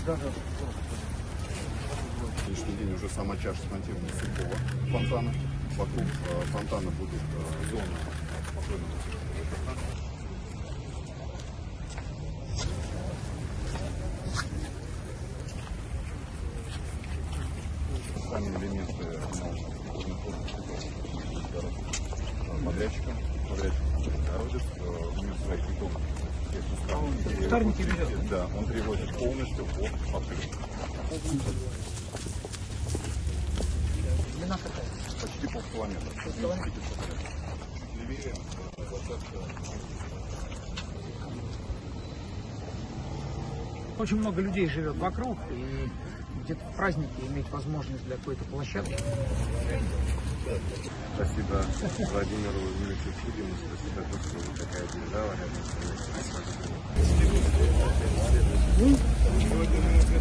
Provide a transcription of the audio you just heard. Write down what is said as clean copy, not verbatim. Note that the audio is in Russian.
В сегодняшний день уже сама чаша смонтирована сухого фонтана. Вокруг фонтана будут зоны спокойного отдыха. Сами элементы подрядчика городец, у него своих питомцев. Вторники берет? Да, он привозит полностью от покрытия. Длина какая? Почти полкилометра. Чуть левее. Очень много людей живет вокруг, и где-то в праздники иметь возможность для какой-то площадки. Спасибо Владимиру Владимировичу Чудину, спасибо, что вы такая держава рядом с нами.